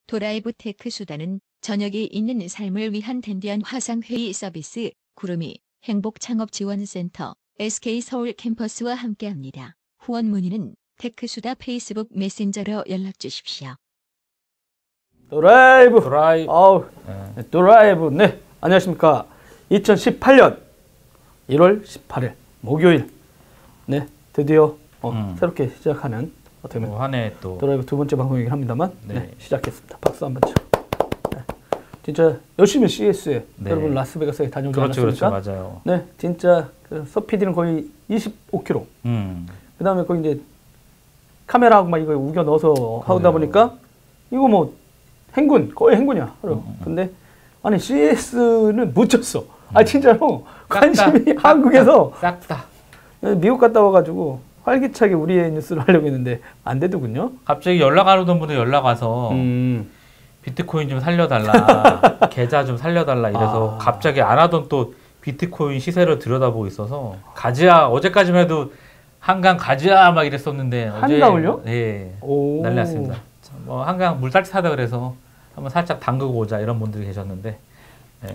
도라이브 테크 수단은 저녁이 있는 삶을 위한 댄디한 화상회의 서비스 구름이 행복창업지원센터 SK서울 캠퍼스와 함께합니다. 후원 문의는 테크수다 페이스북 메신저로 연락주십시오. 도라이브. 네. 도라이브. 네, 안녕하십니까. 2018년 1월 18일 목요일. 네, 드디어 새롭게 시작하는 어떻게 보면 한 해 또 도라이브 두 번째 방송이긴 합니다만 네. 시작했습니다. 박수 한번 쳐. 네. 진짜 열심히 CS에 네. 여러분 라스베가스에 다녀오지 그렇죠, 않았습니까? 그렇죠, 맞아요. 네, 진짜 그 서피디는 거의 25km. 그다음에 거기 이제 카메라하고 막 이거 우겨 넣어서 하다 보니까 이거 뭐 거의 행군이야. 근데 아니 CS는 못 쳤어. 아 진짜로 관심이 한국에서 싹 다. 미국 갔다 와가지고 활기차게 우리의 뉴스를 하려고 했는데 안 되더군요. 갑자기 연락 안 오던 분들 연락 와서 비트코인 좀 살려달라, 계좌 좀 살려달라 이래서 갑자기 안 하던 또 비트코인 시세를 들여다보고 있어서 가지야 어제까지만 해도 한강 가지야 막 이랬었는데 한강을요? 예, 오. 난리 났습니다. 뭐 한강 물살치 사다 그래서 한번 살짝 담그고 오자 이런 분들이 계셨는데. 예.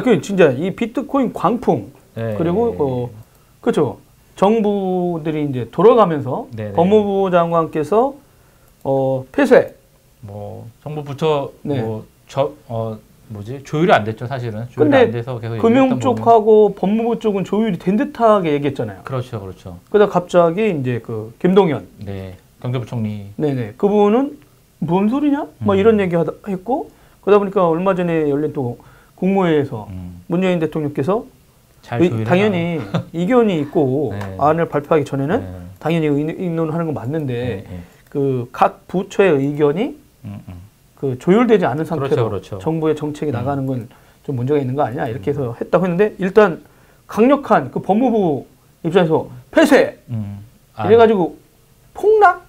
그 진짜 이 비트코인 광풍 예. 그리고 그렇죠. 정부들이 이제 돌아가면서 네네. 법무부 장관께서 폐쇄 뭐 정부 부처 네. 조율이 안 됐죠 사실은. 조율이 근데 안 돼서 계속 금융 쪽하고 법무부 쪽은 조율이 된 듯하게 얘기했잖아요. 그렇죠, 그렇죠. 그러다 갑자기 이제 그 김동연 네, 경제부총리. 네네 그분은 뭔 소리냐? 막 이런 얘기 했고 그러다 보니까 얼마 전에 열린 또 국무회의에서 문재인 대통령께서 당연히 이견이 있고 네. 안을 발표하기 전에는 네. 당연히 의논하는 건 맞는데 네. 그 각 부처의 의견이 그 조율되지 않은 상태로 그렇죠, 그렇죠. 정부의 정책이 나가는 건 좀 문제가 있는 거 아니냐 이렇게 해서 했다고 했는데 일단 강력한 그 법무부 입장에서 폐쇄 이래가지고 폭락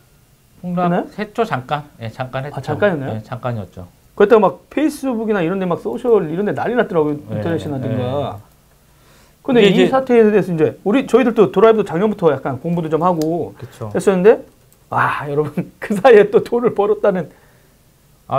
했죠 잠깐. 예, 잠깐 했죠. 잠깐이었나요? 네, 잠깐이었죠. 그랬다가 막 페이스북이나 이런 데 막 소셜 이런 데 난리 났더라고요. 네, 인터넷이라든가. 근데 이 사태에 대해서 이제 저희들도 도라이브도 작년부터 약간 공부도 좀 하고 그쵸. 했었는데 여러분 그 사이에 또 돈을 벌었다는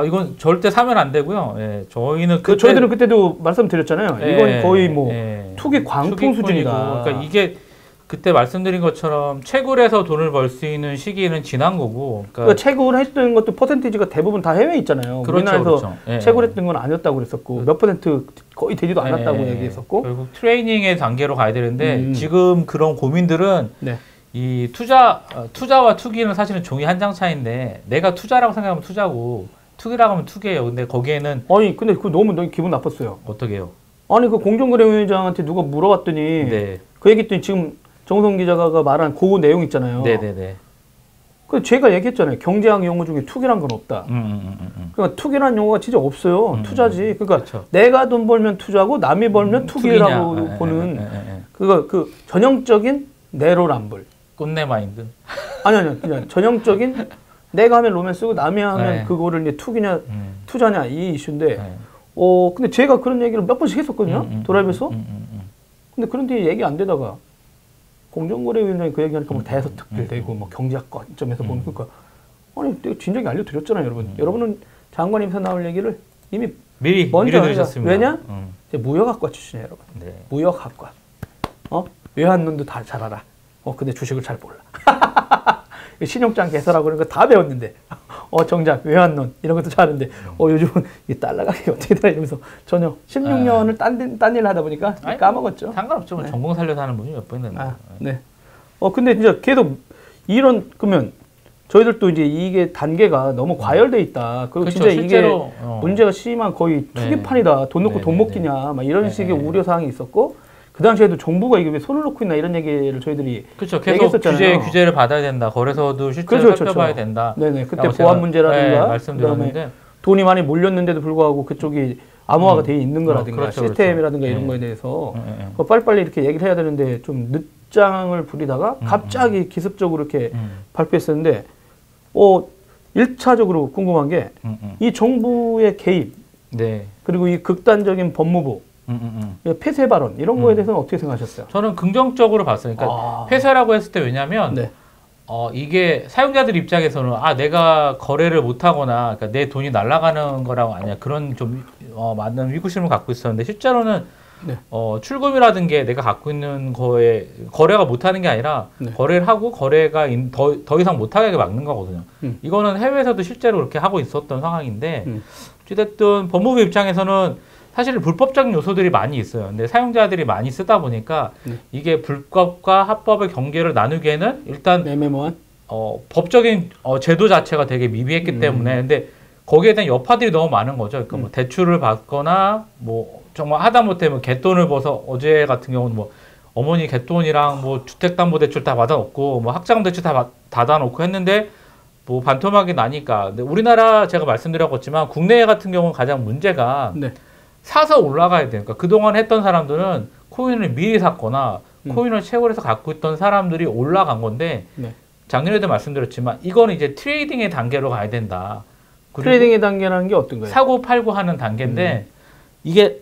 이건 절대 사면 안 되고요. 예, 저희는 저희들은 그때도 말씀드렸잖아요. 예, 이건 거의 뭐 예, 투기 광풍 수준이다. 그러니까 이게 그때 말씀드린 것처럼 채굴해서 돈을 벌 수 있는 시기는 지난 거고. 그러니까 채굴했던 것도 퍼센티지가 대부분 다 해외에 있잖아요. 그렇죠, 우리나라에서 그렇죠. 예, 채굴했던 건 아니었다고 그랬었고 몇 퍼센트 거의 되지도 않았다고 얘기했었고. 결국 트레이닝의 단계로 가야 되는데 지금 그런 고민들은 이 투자와 투기는 사실은 종이 한 장 차이인데 내가 투자라고 생각하면 투자고 투기라고 하면 투기예요. 근데 거기에는 근데 그거 너무 기분 나빴어요. 어떻게 해요? 아니 그 공정거래위원장한테 누가 물어봤더니 그 얘기했더니 지금 정성 기자가 말한 그 내용 있잖아요. 네네네. 그 제가 얘기했잖아요. 경제학 용어 중에 투기란 건 없다. 그러니까 투기란 용어가 진짜 없어요. 투자지. 그러니까 그렇죠. 내가 돈 벌면 투자고 남이 벌면 투기라고 보는 그 전형적인 내로남불. 꼰대 마인드. 아니 그냥 전형적인 내가 하면 로맨스고 남이 하면 그거를 이제 투기냐 투자냐 이 이슈인데 근데 제가 그런 얘기를 몇 번씩 했었거든요. 도라이브에서. 근데 그런 뒤에 얘기 안 되다가 공정거래위원장이 그 얘기하니까 뭐 대서특필되고 뭐 경제학 관점에서 보면 그러니까 아니 내가 진작에 알려드렸잖아요, 여러분. 여러분은 장관님에서 나올 얘기를 이미 미리 들으셨습니다. 왜냐? 제가 무역학과 출신이에요, 여러분. 네. 무역학과. 외환론도 다 잘 알아. 근데 주식을 잘 몰라. 신용장 개설하고 그런 거 다 배웠는데 정작 외환론 이런 것도 잘하는데 요즘은 이 달러 가격이 어떻게 되나 이러면서 전혀 16년을 딴 일을 하다 보니까 까먹었죠. 상관없죠. 네. 전공 살려서 하는 분이 몇 번 있는데. 네. 근데 진짜 계속 그러면 저희들도 이제 이게 단계가 너무 과열돼 있다. 그리고 그렇죠, 진짜 실제로, 이게 문제가 심한 거의 투기판이다. 돈 놓고 돈 먹기냐 막 이런 식의 우려 사항이 있었고 그 당시에도 정부가 이게 왜 손을 놓고 있나 이런 얘기를 저희들이 그렇죠. 계속 규제를 받아야 된다. 거래소도 실제로 살펴봐야 된다. 네네. 그때 보안 문제라든가 말씀드렸는데 돈이 많이 몰렸는데도 불구하고 그쪽이 암호화가 돼 있는 거라든가 시스템이라든가 이런 거에 대해서 빨리빨리 이렇게 얘기를 해야 되는데 좀 늦장을 부리다가 갑자기 기습적으로 이렇게 발표했었는데 1차적으로 궁금한 게 이 정부의 개입 그리고 이 극단적인 법무부 폐쇄 발언 이런 거에 대해서는 어떻게 생각하셨어요? 저는 긍정적으로 봤어요. 그러니까 폐쇄라고 했을 때 왜냐하면 이게 사용자들 입장에서는 내가 거래를 못하거나 그러니까 내 돈이 날아가는 거라고 아니야 그런 좀 많은 위구심을 갖고 있었는데 실제로는 네. 출금이라든 게 내가 갖고 있는 거에 거래가 못하는 게 아니라 네. 거래를 하고 거래가 더 이상 못하게 막는 거거든요. 이거는 해외에서도 실제로 그렇게 하고 있었던 상황인데 어쨌든 법무부 입장에서는 사실 불법적인 요소들이 많이 있어요. 근데 사용자들이 많이 쓰다 보니까 이게 불법과 합법의 경계를 나누기에는 일단 애매모호한? 법적인 제도 자체가 되게 미비했기 때문에 근데 거기에 대한 여파들이 너무 많은 거죠. 그러니까 뭐 대출을 받거나 뭐 정말 하다못해 뭐 갯돈을 벌어서 어제 같은 경우는 뭐 어머니 갯돈이랑 뭐 주택담보대출 다 받아놓고 뭐 학자금대출 다 닫아놓고 했는데 뭐 반토막이 나니까. 근데 우리나라 제가 말씀드렸겠지만 국내 같은 경우는 가장 문제가 네. 사서 올라가야 되니까 그동안 했던 사람들은 코인을 미리 샀거나 코인을 채굴해서 갖고 있던 사람들이 올라간 건데 네. 작년에도 말씀드렸지만 이거는 이제 트레이딩의 단계로 가야 된다. 트레이딩의 단계라는 게 어떤 거예요? 사고 팔고 하는 단계인데 이게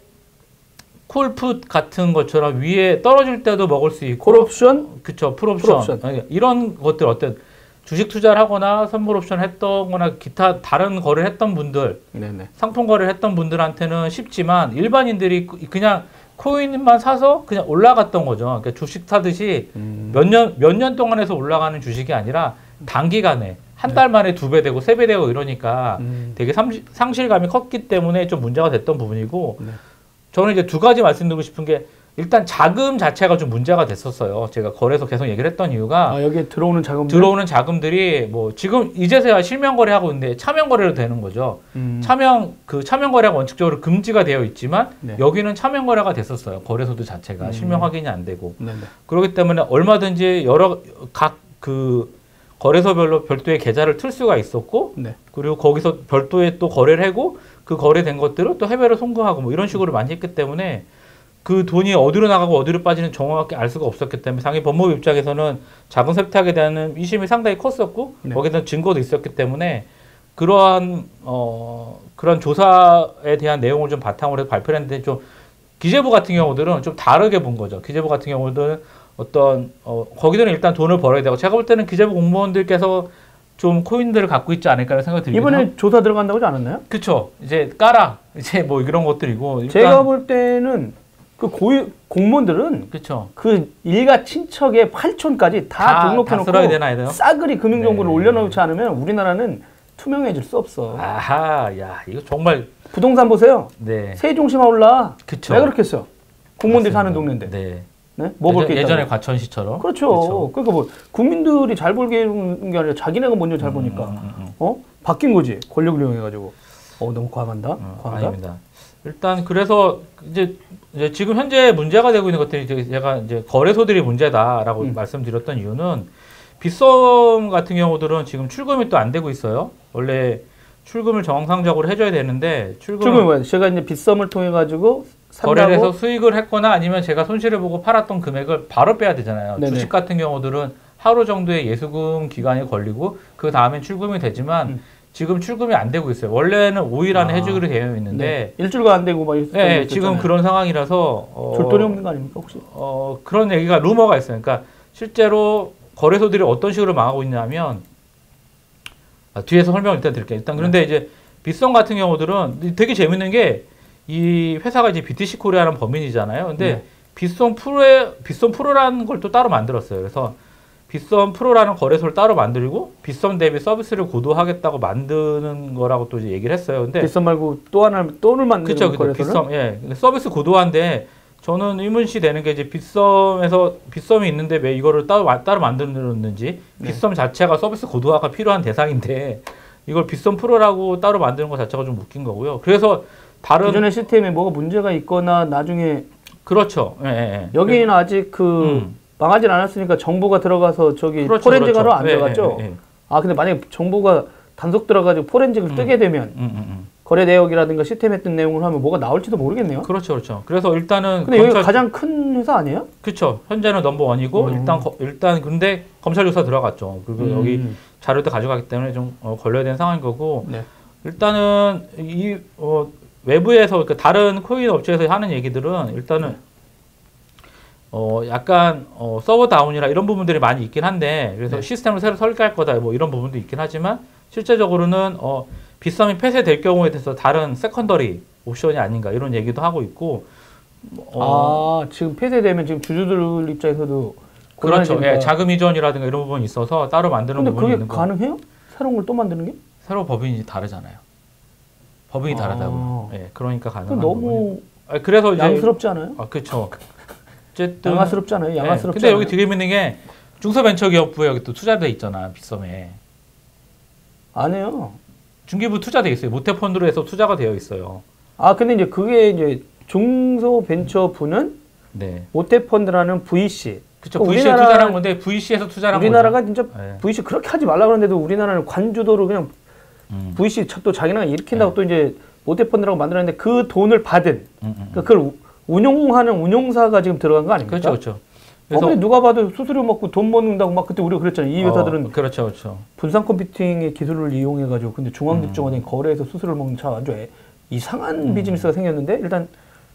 콜풋 같은 것처럼 위에 떨어질 때도 먹을 수 있고 콜옵션? 그쵸 풀옵션. 이런 것들 어떤 주식 투자를 하거나 선물 옵션 했던 거나 기타 다른 거래를 했던 분들 네네. 상품 거래를 했던 분들한테는 쉽지만 일반인들이 그냥 코인만 사서 그냥 올라갔던 거죠. 그러니까 주식 사듯이 몇 년 동안 해서 올라가는 주식이 아니라 단기간에 한 달 만에 2배 되고 3배 되고 이러니까 되게 상실감이 컸기 때문에 좀 문제가 됐던 부분이고 저는 이제 두 가지 말씀드리고 싶은 게 일단 자금 자체가 좀 문제가 됐었어요. 제가 거래소 계속 얘기를 했던 이유가 여기에 들어오는 자금들이 뭐 지금 이제서야 실명 거래하고 있는데 차명 거래로 되는 거죠. 차명 거래가 원칙적으로 금지가 되어 있지만 여기는 차명 거래가 됐었어요. 거래소들 자체가 실명 확인이 안 되고 그렇기 때문에 얼마든지 각 거래소별로 별도의 계좌를 틀 수가 있었고 그리고 거기서 별도의 또 거래를 하고 그 거래된 것들을 또 해외로 송금하고 뭐 이런 식으로 많이 했기 때문에 그 돈이 어디로 나가고 어디로 빠지는 정확하게 알 수가 없었기 때문에 상위 법무부 입장에서는 자금 세탁에 대한 의심이 상당히 컸었고 거기에 대한 증거도 있었기 때문에 그런 조사에 대한 내용을 좀 바탕으로 해서 발표를 했는데 좀 기재부 같은 경우들은 좀 다르게 본 거죠. 기재부 같은 경우들은 거기서는 일단 돈을 벌어야 되고 제가 볼 때는 기재부 공무원들께서 좀 코인들을 갖고 있지 않을까라는 생각이 들거든요. 이번에 조사 들어간다고 하지 않았나요? 그렇죠. 이제 이제 뭐 이런 것들이고 제가 볼 때는 그 공무원들은 그쵸. 그 일가 친척의 8촌까지 다 등록해놓고 싸그리 금융정보를 올려놓지 않으면 우리나라는 투명해질 수 없어. 아하, 야 이거 정말 부동산 보세요. 세종시만 올라. 그쵸. 왜 그렇겠어요? 공무원들이 사는 동네인데. 네? 뭐 볼 게 예전에 과천시처럼. 그렇죠. 그러니까 뭐 국민들이 잘 벌게 하는 게 아니라 자기네가 먼저 잘 보니까 바뀐 거지. 권력을 이용해가지고. 너무 과한다. 아닙니다. 일단 그래서 이제 지금 현재 문제가 되고 있는 것들이 제가 이제 거래소들이 문제다라고 말씀드렸던 이유는 빗썸 같은 경우들은 지금 출금이 또 안 되고 있어요. 원래 출금을 정상적으로 해줘야 되는데 출금이 뭐야? 제가 이제 빗썸을 통해 가지고 거래를 해서 수익을 했거나 아니면 제가 손실을 보고 팔았던 금액을 바로 빼야 되잖아요. 네네. 주식 같은 경우들은 하루 정도의 예수금 기간이 걸리고 그 다음엔 출금이 되지만 지금 출금이 안 되고 있어요. 원래는 5일 안에 해주기로 되어 있는데 일주일간 안 되고 막 네, 지금 그런 상황이라서 줄 돈이 없는 거 아닙니까 혹시? 그런 얘기가 루머가 있어요. 그러니까 실제로 거래소들이 어떤 식으로 망하고 있냐면 뒤에서 설명을 일단 드릴게요. 일단 그런데 이제 빗썸 같은 경우들은 되게 재밌는 게 이 회사가 이제 BTC 코리아라는 법인이잖아요. 근데 빗썸 프로라는 걸 또 따로 만들었어요. 그래서 빗썸 프로라는 거래소를 따로 만들고 빗썸 대비 서비스를 고도하겠다고 만드는 거라고 또 이제 얘기를 했어요. 근데 빗썸 말고 또를 만드는 거래소를? 빗썸, 서비스 고도화인데 저는 의문시 되는 게 이제 빗썸이 있는데 왜 이거를 따로 만들었는지 빗썸 자체가 서비스 고도화가 필요한 대상인데 이걸 빗썸 프로라고 따로 만드는 것 자체가 좀 웃긴 거고요. 그래서 기존의 시스템에 뭐가 문제가 있거나 나중에 그렇죠. 여기는 아직 망하진 않았으니까 정보가 들어가서 포렌직하러 안 들어갔죠. 근데 만약에 정보가 단속 들어가지고 포렌직을 뜨게 되면 거래 내역이라든가 시스템에 뜬 내용을 하면 뭐가 나올지도 모르겠네요. 그렇죠. 그래서 일단은 근데 여기가 가장 큰 회사 아니에요? 그렇죠. 현재는 넘버원이고 일단 근데 검찰 조사 들어갔죠. 그리고 여기 자료도 가져가기 때문에 좀 걸려야 되는 상황인 거고 일단은 외부에서 그러니까 다른 코인 업체에서 하는 얘기들은 일단은 약간 서버 다운이나 이런 부분들이 많이 있긴 한데 그래서 네. 시스템을 새로 설계할 거다 뭐 이런 부분도 있긴 하지만 실제적으로는 빗썸이 폐쇄될 경우에 대해서 다른 세컨더리 옵션이 아닌가 이런 얘기도 하고 있고 지금 폐쇄되면 지금 주주들 입장에서도 그렇죠. 예, 자금 이전이라든가 이런 부분이 있어서 따로 만드는 부분이 있는 거. 근데 그게 가능해요? 새로운 걸 또 만드는 게? 새로 법인이 다르잖아요. 법인이 다르다고. 예, 그러니까 가능한 너무 그래서 이제 양스럽지 않아요? 그렇죠. 어쨌든 양아스럽지 않아요? 양아스럽지 근데 않아요? 여기 되게 재밌는 게 중소벤처기업부에 여기 또 투자돼 있잖아. 빗썸에. 아니에요. 중기부 투자돼 있어요. 모태펀드로 해서 투자가 되어 있어요. 근데 이제 그게 이제 중소벤처부는 네. 모태펀드라는 VC. 그렇죠. VC에 투자한 건데 VC에서 투자한 거죠. 우리나라가 진짜 VC 그렇게 하지 말라 그러는데도 우리나라는 관주도를 그냥 VC 또 자기네가 일으킨다고 또 이제 모태펀드라고 만들었는데 그 돈을 받은 그러니까 그걸 운용하는 운용사가 지금 들어간 거 아닙니까? 그렇죠. 그래서 근데 누가 봐도 수수료 먹고 돈 버는다고 막 그때 우리가 그랬잖아요. 이 회사들은 그렇죠. 분산 컴퓨팅의 기술을 이용해가지고 근데 중앙집중은행 거래에서 수수료를 먹는 참 아주 이상한 비즈니스가 생겼는데 일단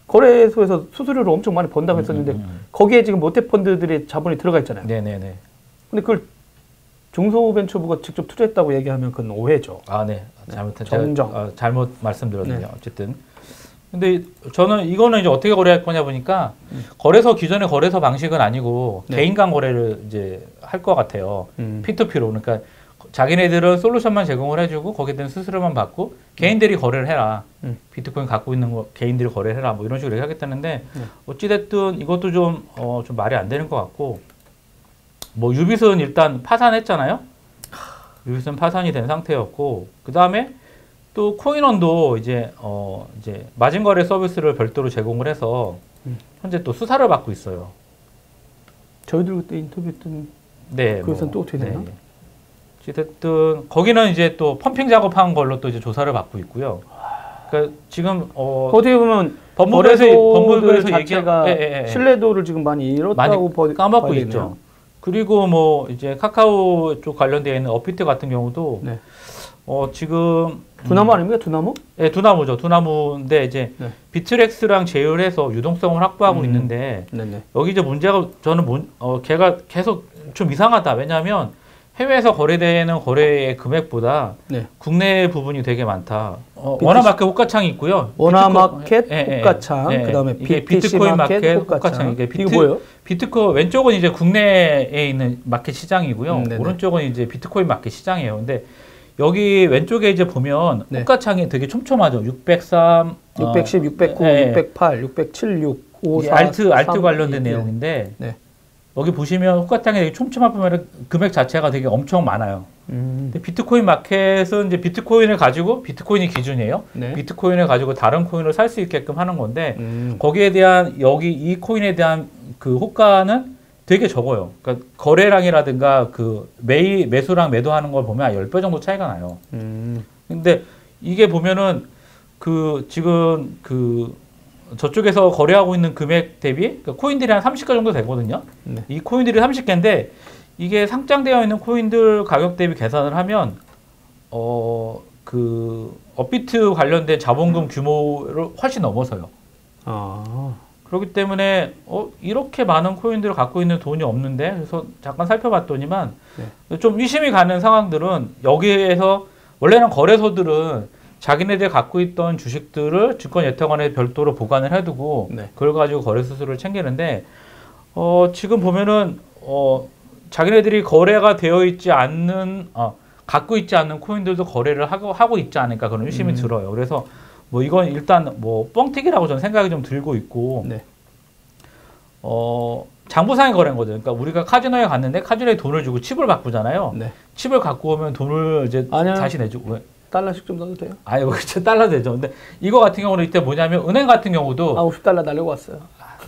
거래소에서 수수료를 엄청 많이 번다고 했었는데 거기에 지금 모태펀드들의 자본이 들어가 있잖아요. 네네네. 근데 그걸 중소벤처부가 직접 투자했다고 얘기하면 그건 오해죠. 네. 정정. 잘못 말씀드렸네요. 네. 어쨌든. 근데 저는 이거는 이제 어떻게 거래할 거냐 보니까 거래소 기존의 거래소 방식은 아니고 개인 간 거래를 이제 할 것 같아요. P2P로. 그러니까 자기네들은 솔루션만 제공을 해주고 거기에 대한 수수료만 받고 개인들이 거래를 해라. 비트코인 갖고 있는 거 개인들이 거래를 해라. 뭐 이런 식으로 하겠다는데 어찌됐든 이것도 좀 말이 안 되는 것 같고 뭐 유빗은 일단 파산했잖아요. 유빗은 파산이 된 상태였고 그 다음에 또 코인원도 이제 마진 거래 서비스를 별도로 제공을 해서 현재 또 수사를 받고 있어요. 저희들 그때 인터뷰했던 그것은 또 어떻게 되나? 어쨌든 거기는 이제 또 펌핑 작업한 걸로 또 이제 조사를 받고 있고요. 그러니까 지금 어떻게 보면 법무부에서 자체가 신뢰도를 지금 많이 잃었다고 까먹고 있죠. 그리고 뭐 이제 카카오 쪽 관련되어 있는 업비트 같은 경우도 지금 두나무 아닙니까? 두나무? 네, 두나무죠. 두나무인데 이제 비트렉스랑 제휴해서 유동성을 확보하고 있는데 여기 이제 문제가 저는 걔가 계속 좀 이상하다. 왜냐하면 해외에서 거래되는 거래의 금액보다 국내 부분이 되게 많다. 원화마켓 호가창이 있고요. 원화마켓 호가창, 그다음에 비트코인 마켓 호가창. 이거 뭐예요? 비트코인 왼쪽은 이제 국내에 있는 마켓 시장이고요. 오른쪽은 이제 비트코인 마켓 시장이에요. 근데 여기 왼쪽에 이제 보면 호가창이 되게 촘촘하죠. 603, 610, 609, 608, 607, 654, 알트 관련된 내용인데 여기 보시면 호가창이 되게 촘촘한 보면 금액 자체가 되게 엄청 많아요. 근데 비트코인 마켓은 이제 비트코인을 가지고 비트코인이 기준이에요. 비트코인을 가지고 다른 코인을 살 수 있게끔 하는 건데 거기에 대한 여기 이 코인에 대한 그 호가는 되게 적어요. 그러니까 거래량이라든가 그 매수랑 매도하는 걸 보면 10배 정도 차이가 나요. 근데 이게 보면은 지금 저쪽에서 거래하고 있는 금액 대비 그러니까 코인들이 한 30개 정도 되거든요. 이 코인들이 30개인데 이게 상장되어 있는 코인들 가격 대비 계산을 하면 업비트 관련된 자본금 규모를 훨씬 넘어서요. 그렇기 때문에 이렇게 많은 코인들을 갖고 있는 돈이 없는데 그래서 잠깐 살펴봤더니만 좀 의심이 가는 상황들은 여기에서 원래는 거래소들은 자기네들 갖고 있던 주식들을 증권예탁원에 별도로 보관을 해두고 그걸 가지고 거래 수수료를 챙기는데 지금 보면은 자기네들이 거래가 되어 있지 않는 갖고 있지 않는 코인들도 거래를 하고 있지 않을까 그런 의심이 들어요. 그래서 뭐 이건 일단 뭐 뻥튀기라고 저는 생각이 좀 들고 있고 장부상의 거래인 거죠. 그러니까 우리가 카지노에 갔는데 카지노에 돈을 주고 칩을 바꾸잖아요. 칩을 갖고 오면 돈을 이제 다시 내주고 왜? 달러씩 좀 넣어도 돼요? 그렇죠. 달러 되죠. 근데 이거 같은 경우는 이때 뭐냐면 은행 같은 경우도 50달러 날려고 왔어요.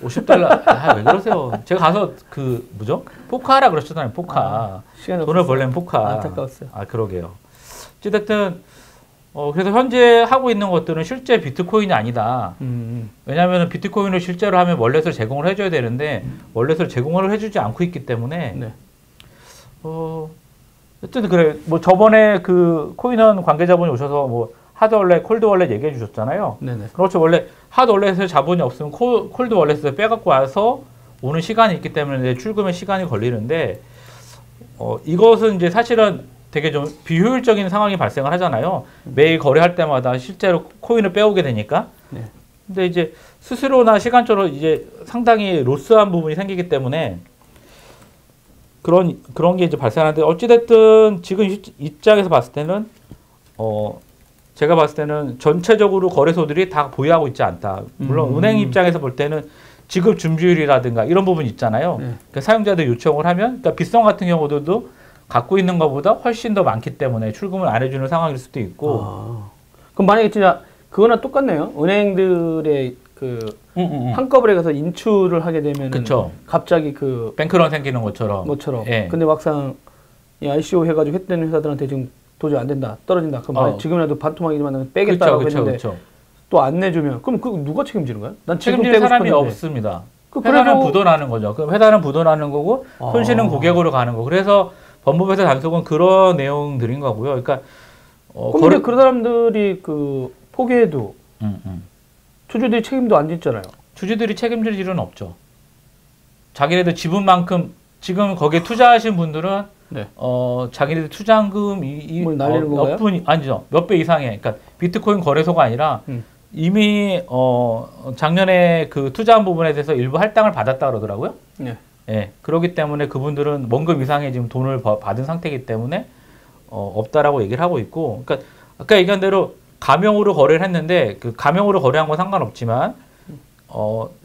50달러. 왜 그러세요? 제가 가서 포카하라 그러셨잖아요. 포카. 돈을 벌려면 포카. 안타까웠어요. 그러게요. 어쨌든 그래서 현재 하고 있는 것들은 실제 비트코인이 아니다. 왜냐하면 비트코인을 실제로 하면 월렛을 제공을 해줘야 되는데 월렛을 제공을 해주지 않고 있기 때문에 어쨌든 그래. 뭐 저번에 그 코인원 관계자분이 오셔서 뭐 하드 월렛, 콜드 월렛 얘기해 주셨잖아요. 그렇죠. 원래 하드 월렛에 자본이 없으면 콜드 월렛에서 빼갖고 와서 오는 시간이 있기 때문에 출금에 시간이 걸리는데 이것은 이제 사실은 되게 좀 비효율적인 상황이 발생을 하잖아요. 매일 거래할 때마다 실제로 코인을 빼오게 되니까. 네. 근데 이제 수수료나 시간적으로 이제 상당히 로스한 부분이 생기기 때문에 그런 게 이제 발생하는데 어찌됐든 지금 입장에서 봤을 때는 제가 봤을 때는 전체적으로 거래소들이 다 보유하고 있지 않다. 물론 은행 입장에서 볼 때는 지급 준비율이라든가 이런 부분이 있잖아요. 네. 그러니까 사용자들 요청을 하면, 그러니까 빗성 같은 경우도 갖고 있는 것보다 훨씬 더 많기 때문에 출금을 안 해주는 상황일 수도 있고. 그럼 만약에 진짜 그거나 똑같네요. 은행들의 그 한꺼번에 가서 인출을 하게 되면 갑자기 그 뱅크런 생기는 것처럼. 예. 근데 막상 이 ICO 해가지고 했던 회사들한테 지금 도저히 안 된다, 떨어진다. 그럼 지금이라도 반토막이지만 빼겠다라고 했는데 또 안 내주면 그럼 그 누가 책임지는 거야? 난 책임질 사람이 없습니다. 회사는 부도나는 거죠. 그럼 회사는 부도나는 거고 손실은 고객으로 가는 거. 그래서 법무부에서 단속은 그런 내용들인 거고요. 그러니까 근데 그런 사람들이 그 포기해도 주주들이 책임도 안 짓잖아요. 주주들이 책임질 일은 없죠. 자기네들 지분만큼 지금 거기에 투자하신 분들은 네. 자기네들 투자금이 뭐 날리는 건가요? 아니죠. 몇 배 이상의, 그러니까 비트코인 거래소가 아니라 이미 작년에 그 투자한 부분에 대해서 일부 할당을 받았다 그러더라고요. 네. 예, 그렇기 때문에 그분들은 원금 이상의 지금 돈을 받은 상태이기 때문에 없다라고 얘기를 하고 있고, 그러니까 아까 얘기한 대로 가명으로 거래를 했는데 그 가명으로 거래한 건 상관없지만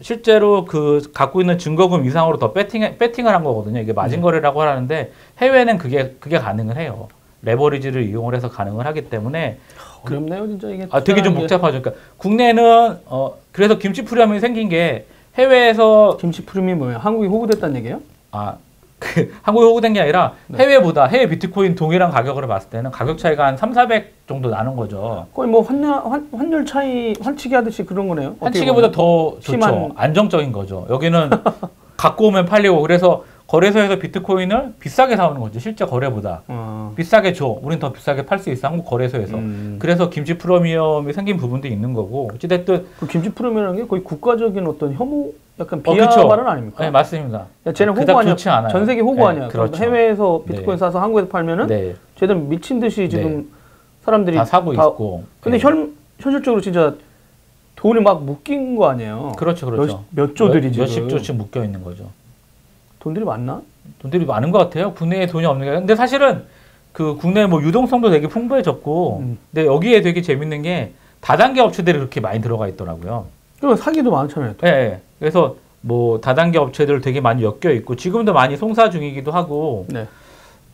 실제로 그 갖고 있는 증거금 이상으로 더 배팅을 한 거거든요. 이게 마진 거래라고 하는데 해외는 그게 가능을 해요. 레버리지를 이용을 해서 가능을 하기 때문에 어렵네요, 진짜 이게. 되게 좀 복잡하죠. 그러니까 국내는 그래서 김치 프리미엄이 생긴 게 해외에서 김치 프리미엄이 뭐예요? 한국이 호구됐다는 얘기예요? 한국이 호구된 게 아니라 해외보다 해외 비트코인 동일한 가격으로 봤을 때는 가격 차이가 한 300, 400 정도 나는 거죠. 거의 뭐 환율 차이 환치기 하듯이 그런 거네요. 환치기보다 더 좋죠. 안정적인 거죠. 여기는 갖고 오면 팔리고 그래서 거래소에서 비트코인을 비싸게 사오는 거죠. 실제 거래보다. 비싸게 줘. 우린 더 비싸게 팔 수 있어. 한국 거래소에서. 그래서 김치 프리미엄이 생긴 부분도 있는 거고. 어찌됐든. 그 김치 프리미엄이라는 게 거의 국가적인 어떤 혐오, 약간 비하 발언 아닙니까? 네, 맞습니다. 야, 쟤는 호구 아니야. 전 세계 호구 아니야. 그렇죠. 해외에서 비트코인 사서 한국에서 팔면은 쟤들 미친 듯이 지금 사람들이 다 사고 있고. 근데 현실적으로 진짜 돈이 막 묶인 거 아니에요. 그렇죠. 몇 조들이 지금. 몇십 조씩 묶여 있는 거죠. 돈들이 많나? 돈들이 많은 것 같아요. 국내에 돈이 없는 게. 근데 사실은 그 국내 뭐 유동성도 되게 풍부해졌고, 근데 여기에 되게 재밌는 게 다단계 업체들이 그렇게 많이 들어가 있더라고요. 그리고 사기도 많잖아요. 네. 그래서 뭐 다단계 업체들 되게 많이 엮여 있고, 지금도 많이 송사 중이기도 하고. 네.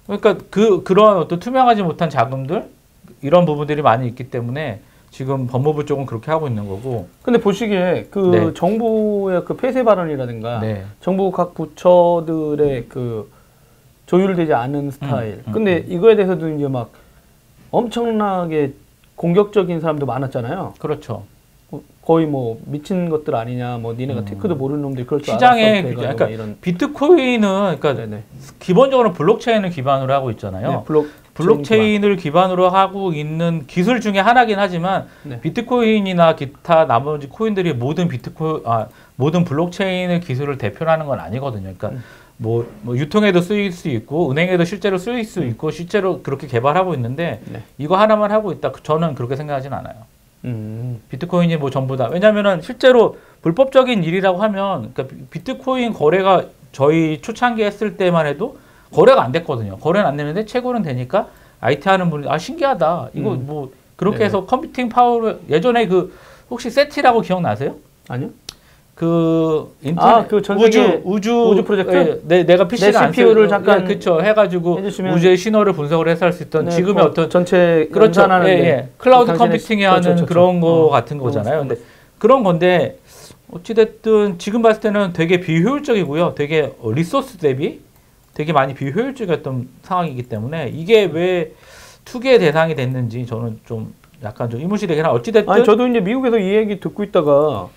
그러니까 그런 어떤 투명하지 못한 자금들 이런 부분들이 많이 있기 때문에 지금 법무부 쪽은 그렇게 하고 있는 거고. 근데 보시기에 그 정부의 그 폐쇄 발언이라든가 정부 각 부처들의 그 조율되지 않은 스타일. 근데 이거에 대해서도 이제 막 엄청나게 공격적인 사람도 많았잖아요. 그렇죠. 거의 뭐 미친 것들 아니냐, 뭐 니네가 테크도 모르는 놈들이 그럴 줄 시장에 그러니까 이런. 비트코인은 그러니까 기본적으로 블록체인을 기반으로 하고 있잖아요. 블록체인을 기반으로 하고 있는 기술 중에 하나긴 하지만 비트코인이나 기타 나머지 코인들이 모든 모든 블록체인의 기술을 대표하는 건 아니거든요. 그러니까 뭐 유통에도 쓰일 수 있고 은행에도 실제로 쓰일 수 있고 실제로 그렇게 개발하고 있는데 이거 하나만 하고 있다. 저는 그렇게 생각하진 않아요. 비트코인이 뭐 전부 다. 왜냐면은 실제로 불법적인 일이라고 하면 그러니까 비트코인 거래가 저희 초창기 했을 때만 해도 거래가 안 됐거든요. 거래는 안 되는데 채굴은 되니까 IT 하는 분이 신기하다. 이거 뭐 그렇게 해서 컴퓨팅 파워를 예전에 그 혹시 세티라고 기억나세요? 아니요. 그 인터넷 그 전 우주 프로젝트? 내가 PC를 안 CPU를 잠깐 그쵸 해가지고 우주의 신호를 분석을 해서 할 수 있던 지금의 어떤 전체 그렇죠. 클라우드 컴퓨팅에 하는 그런 거 같은 거잖아요. 근데 그런 건데 어찌됐든 지금 봤을 때는 되게 비효율적이고요. 되게 리소스 대비 되게 많이 비효율적이었던 상황이기 때문에 이게 왜 투기의 대상이 됐는지 저는 좀 약간 좀 의문이 되긴 하나. 어찌됐든 저도 이제 미국에서 이 얘기 듣고 있다가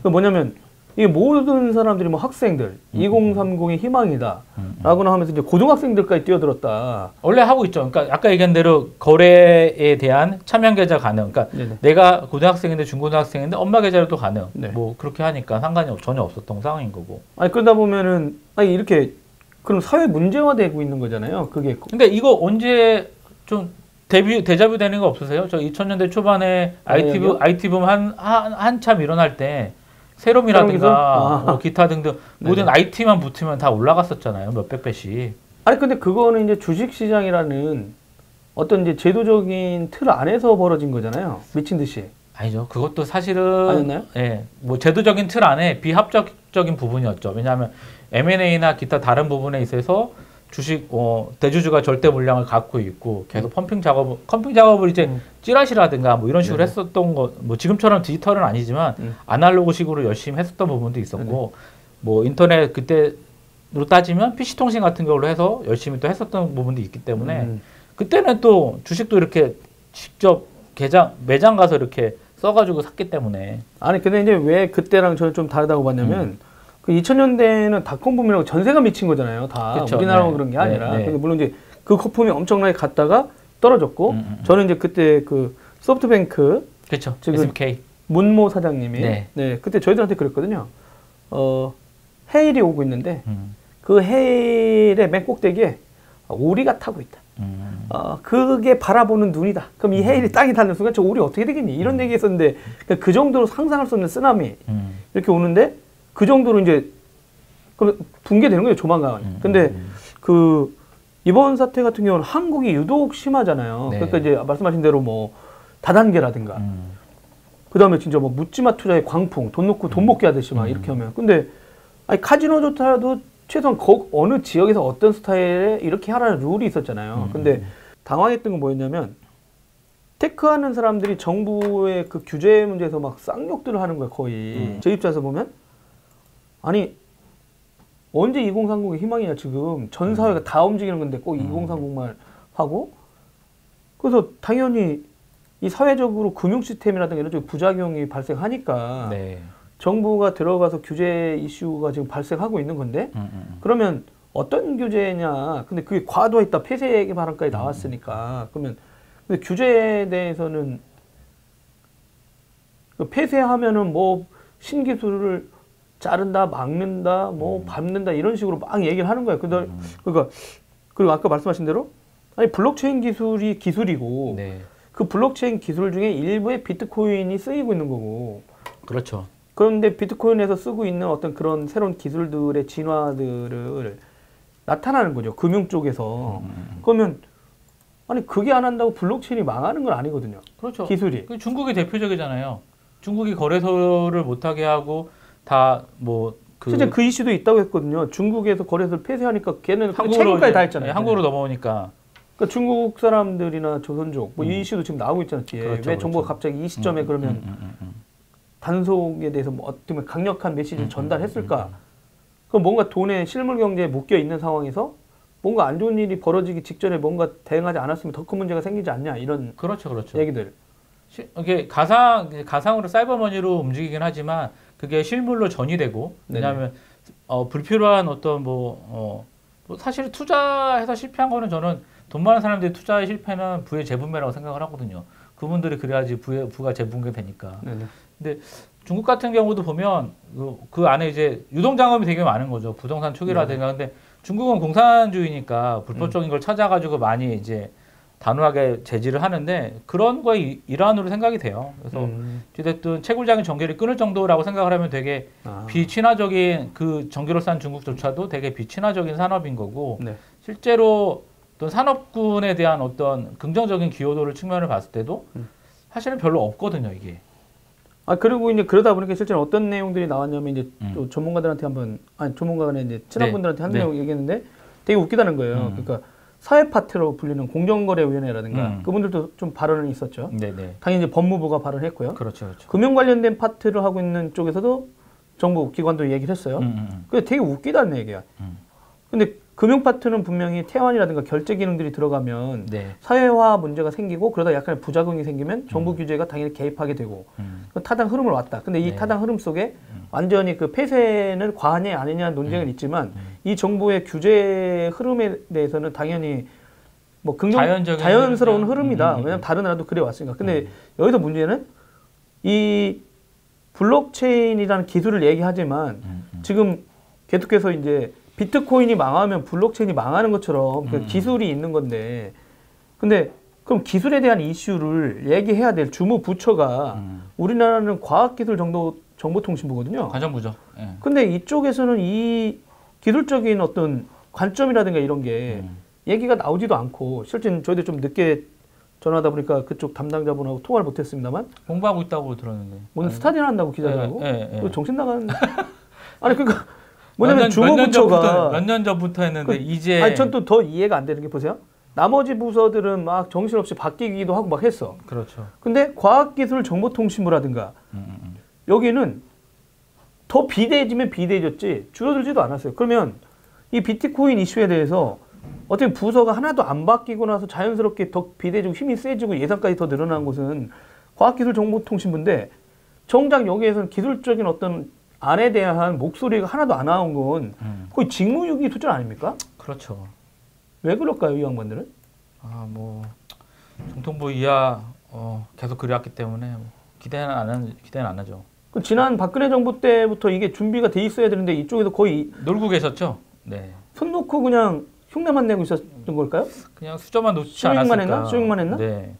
뭐냐면 이게 모든 사람들이 뭐 학생들 2030의 희망이다 라고나 하면서 이제 고등학생들까지 뛰어들었다. 원래 하고 있죠. 그러니까 아까 얘기한 대로 거래에 대한 차명 계좌 가능. 그러니까 네네. 내가 고등학생인데 중고등학생인데 엄마 계좌로도 가능. 네. 뭐 그렇게 하니까 상관이 전혀 없었던 상황인 거고. 아니 그러다 보면은 아니 이렇게 그럼 사회 문제화되고 있는 거잖아요. 그게. 근데 이거 언제 좀 데자뷰 되는 거 없으세요? 저 2000년대 초반에 IT 붐 한참 일어날 때 세롬이라든가 기타 등등 모든 IT만 붙으면 다 올라갔었잖아요. 몇백 배씩. 아니 근데 그거는 이제 주식 시장이라는 어떤 이제 제도적인 틀 안에서 벌어진 거잖아요. 미친 듯이. 아니죠. 그것도 사실은 아니었나요? 예, 뭐 제도적인 틀 안에 비합법적인 부분이었죠. 왜냐하면 M&A나 기타 다른 부분에 있어서 주식 대주주가 절대 물량을 갖고 있고 계속 펌핑 작업을 이제 찌라시라든가 뭐 이런 식으로 했었던 거, 뭐 지금처럼 디지털은 아니지만 아날로그식으로 열심히 했었던 부분도 있었고 뭐 인터넷 그때로 따지면 PC 통신 같은 걸로 해서 열심히 또 했었던 부분도 있기 때문에 그때는 또 주식도 이렇게 직접 매장 가서 이렇게 써가지고 샀기 때문에. 아니 근데 이제 왜 그때랑 저는 좀 다르다고 봤냐면 그 2000년대에는 닷컴 붐이라고 전세가 미친 거잖아요. 다 그쵸, 우리나라만 그런 게 아니라. 근데 물론 이제 그 거품이 엄청나게 갔다가 떨어졌고 저는 이제 그때 그 소프트뱅크 그렇죠. SBK 문모 사장님이 네 그때 저희들한테 그랬거든요. 헤일이 오고 있는데 그 헤일의 맨 꼭대기에 우리가 타고 있다. 그게 바라보는 눈이다. 그럼 이 헤일이 땅에 닿는 순간 저 우리 어떻게 되겠니? 이런 얘기했었는데 그 정도로 상상할 수 없는 쓰나미 이렇게 오는데 그 정도로 이제 붕괴되는 거예요, 조만간. 근데 그 이번 사태 같은 경우는 한국이 유독 심하잖아요. 네. 그러니까 이제 말씀하신 대로 뭐 다단계라든가 그다음에 진짜 뭐 묻지마 투자의 광풍, 돈 놓고 돈 먹게 하듯이 막 이렇게 하면. 근데 아니 카지노조차도 최소한 어느 지역에서 어떤 스타일에 이렇게 하라는 룰이 있었잖아요. 근데 당황했던 건 뭐였냐면 테크하는 사람들이 정부의 그 규제 문제에서 막 쌍욕들을 하는 거예요, 거의. 제 입장에서 보면 아니 언제 2030의 희망이냐 지금 전 사회가 다 움직이는 건데 꼭 2030만 하고 그래서 당연히 이 사회적으로 금융 시스템이라든가 이런 쪽에 부작용이 발생하니까 정부가 들어가서 규제 이슈가 지금 발생하고 있는 건데 그러면 어떤 규제냐 근데 그게 과도했다 폐쇄 발언까지 나왔으니까 그러면 근데 규제에 대해서는 폐쇄하면은 뭐 신기술을 자른다, 막는다, 뭐 밟는다 이런 식으로 막 얘기를 하는 거예요. 그러니까 그리고 아까 말씀하신 대로 아니 블록체인 기술이 기술이고 그 블록체인 기술 중에 일부의 비트코인이 쓰이고 있는 거고. 그렇죠. 그런데 비트코인에서 쓰고 있는 어떤 그런 새로운 기술들의 진화들을 나타나는 거죠. 금융 쪽에서. 그러면 아니 그게 안 한다고 블록체인이 망하는 건 아니거든요. 그렇죠. 기술이. 중국이 대표적이잖아요. 중국이 거래소를 못하게 하고 다 뭐 실제 그 이슈도 있다고 했거든요. 중국에서 거래소를 폐쇄하니까 걔는 채권까지 다 했잖아요. 한국으로 넘어오니까. 그러니까 중국 사람들이나 조선족 뭐 이 이슈도 지금 나오고 있잖아요. 뒤에. 그렇죠, 왜 정부가 갑자기 이 시점에 그러면 단속에 대해서 뭐 어떻게 보면 강력한 메시지를 전달했을까? 그럼 뭔가 돈에 실물 경제에 묶여 있는 상황에서 뭔가 안 좋은 일이 벌어지기 직전에 뭔가 대응하지 않았으면 더 큰 문제가 생기지 않냐 이런 그렇죠. 얘기들. 이게 가상으로 사이버머니로 움직이긴 하지만 그게 실물로 전이되고 왜냐하면 불필요한 어떤 뭐 사실 투자해서 실패한 거는 저는 돈 많은 사람들이 투자에 실패는 부의 재분배라고 생각을 하거든요. 그분들이 그래야지 부가 재분배되니까. 근데 중국 같은 경우도 보면 그 안에 이제 유동자금이 되게 많은 거죠. 부동산 투기라든가. 근데 중국은 공산주의니까 불법적인 걸 찾아가지고 많이 이제 단호하게 제지를 하는데 그런 거의 일환으로 생각이 돼요. 그래서 어쨌든 채굴장의 전기를 끊을 정도라고 생각을 하면 되게 비친화적인 그 전기를 싼 중국조차도 되게 비친화적인 산업인 거고 실제로 어떤 산업군에 대한 어떤 긍정적인 기여도를 측면을 봤을 때도 사실은 별로 없거든요, 이게. 그리고 이제 그러다 보니까 실제로 어떤 내용들이 나왔냐면 이제 또 전문가들한테 전문가가 이제 친한 분들한테 한 내용 얘기했는데 되게 웃기다는 거예요. 그러니까 사회 파트로 불리는 공정거래위원회라든가 그분들도 좀 발언이 있었죠. 당연히 이제 법무부가 발언했고요. 그렇죠. 금융 관련된 파트를 하고 있는 쪽에서도 정부 기관도 얘기를 했어요. 근데 되게 웃기다는 얘기야. 근데 금융 파트는 분명히 태환이라든가 결제 기능들이 들어가면 네. 사회화 문제가 생기고 그러다 약간의 부작용이 생기면 정부 규제가 당연히 개입하게 되고 타당 흐름을 왔다. 근데 이 네. 타당 흐름 속에 완전히 그 폐쇄는 과하냐 아니냐 논쟁은 있지만 이 정부의 규제 흐름에 대해서는 당연히 뭐 자연스러운 흐름이다. 왜냐하면 다른 나라도 그래 왔으니까. 근데 여기서 문제는 이 블록체인이라는 기술을 얘기하지만 지금 계속해서 이제 비트코인이 망하면 블록체인이 망하는 것처럼 그 기술이 있는 건데, 근데 그럼 기술에 대한 이슈를 얘기해야 될 주무 부처가 우리나라는 과학기술 정보통신부거든요. 과정부죠. 예. 근데 이쪽에서는 이 기술적인 어떤 관점이라든가 이런 게 얘기가 나오지도 않고, 실제 저희들 좀 늦게 전화하다 보니까 그쪽 담당자분하고 통화를 못했습니다만 공부하고 있다고 들었는데. 오늘 스타디를 한다고 기자들하고 정신 나간. 아니 그러니까. 뭐냐면 주무부처가 몇 년 전부터 했는데 이제 아니 전 또 더 이해가 안 되는 게 보세요. 나머지 부서들은 막 정신없이 바뀌기도 하고 막 했어. 그렇죠. 근데 과학기술정보통신부라든가 여기는 더 비대해지면 비대해졌지 줄어들지도 않았어요. 그러면 이 비트코인 이슈에 대해서 어떻게 부서가 하나도 안 바뀌고 나서 자연스럽게 더 비대해지고 힘이 세지고 예산까지 더 늘어난 곳은 과학기술정보통신부인데 정작 여기에서는 기술적인 어떤 안에 대한 목소리가 하나도 안 나온 건 거의 직무유기 수준 아닙니까? 그렇죠. 왜 그럴까요, 이 양반들은? 아, 뭐 정통부 이하 계속 그래왔기 때문에 기대는 안 하죠. 그 지난 박근혜 정부 때부터 이게 준비가 돼 있어야 되는데 이쪽에서 거의 놀고 계셨죠? 네. 손 놓고 그냥 흉내만 내고 있었던 걸까요? 그냥 수저만 놓지 않았을까? 수익만 했나? 네.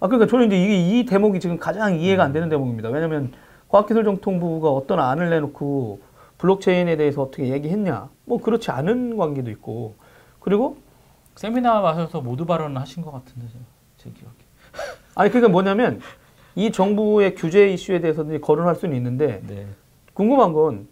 아 그러니까 저는 이제 이 대목이 지금 가장 이해가 안 되는 대목입니다. 왜냐하면 과학기술정통부가 어떤 안을 내놓고 블록체인에 대해서 어떻게 얘기했냐? 뭐 그렇지 않은 관계도 있고, 그리고 세미나 와셔서 모두 발언을 하신 것 같은데 제 기억에. 아니 그러니까 뭐냐면 이 정부의 규제 이슈에 대해서는 거론할 수는 있는데 네. 궁금한 건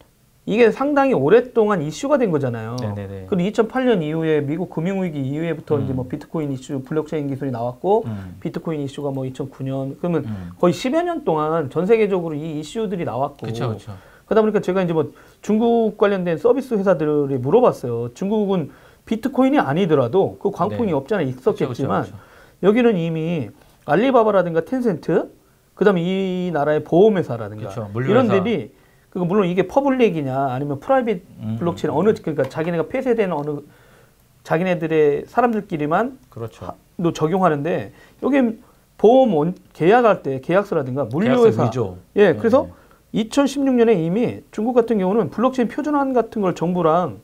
이게 상당히 오랫동안 이슈가 된 거잖아요. 네네네. 그리고 2008년 이후에 미국 금융위기 이후에부터 이제 뭐 비트코인 이슈, 블록체인 기술이 나왔고 비트코인 이슈가 뭐 2009년 그러면 거의 10여 년 동안 전 세계적으로 이 이슈들이 나왔고. 그렇죠. 그러다 보니까 제가 이제 뭐 중국 관련된 서비스 회사들이 물어봤어요. 중국은 비트코인이 아니더라도 그 광풍이 네. 없잖아 있었겠지만 그쵸. 여기는 이미 알리바바라든가 텐센트, 그다음에 이 나라의 보험회사라든가 이런 데들이 그 물론 이게 퍼블릭이냐 아니면 프라이빗 블록체인 어느 그러니까 자기네가 폐쇄된 어느 자기네들의 사람들끼리만 그렇죠. 또 적용하는데 여기 보험 계약할 때 계약서라든가 물류회사 예 그래서 2016년에 이미 중국 같은 경우는 블록체인 표준안 같은 걸 정부랑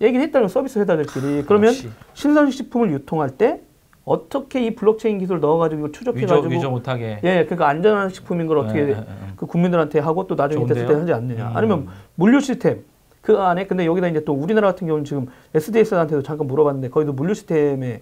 얘기를 했다는 서비스 회사들끼리. 그러면 신선식품을 유통할 때 어떻게 이 블록체인 기술 넣어가지고 추적해가지고 위조 못하게. 예, 그러니까 안전한 식품인 걸 어떻게 그 국민들한테 하고 또 나중에 됐을 때 하지 않느냐. 아니면 물류 시스템 그 안에 근데 여기다 이제 또 우리나라 같은 경우는 지금 SDS한테도 잠깐 물어봤는데 거기도 물류 시스템에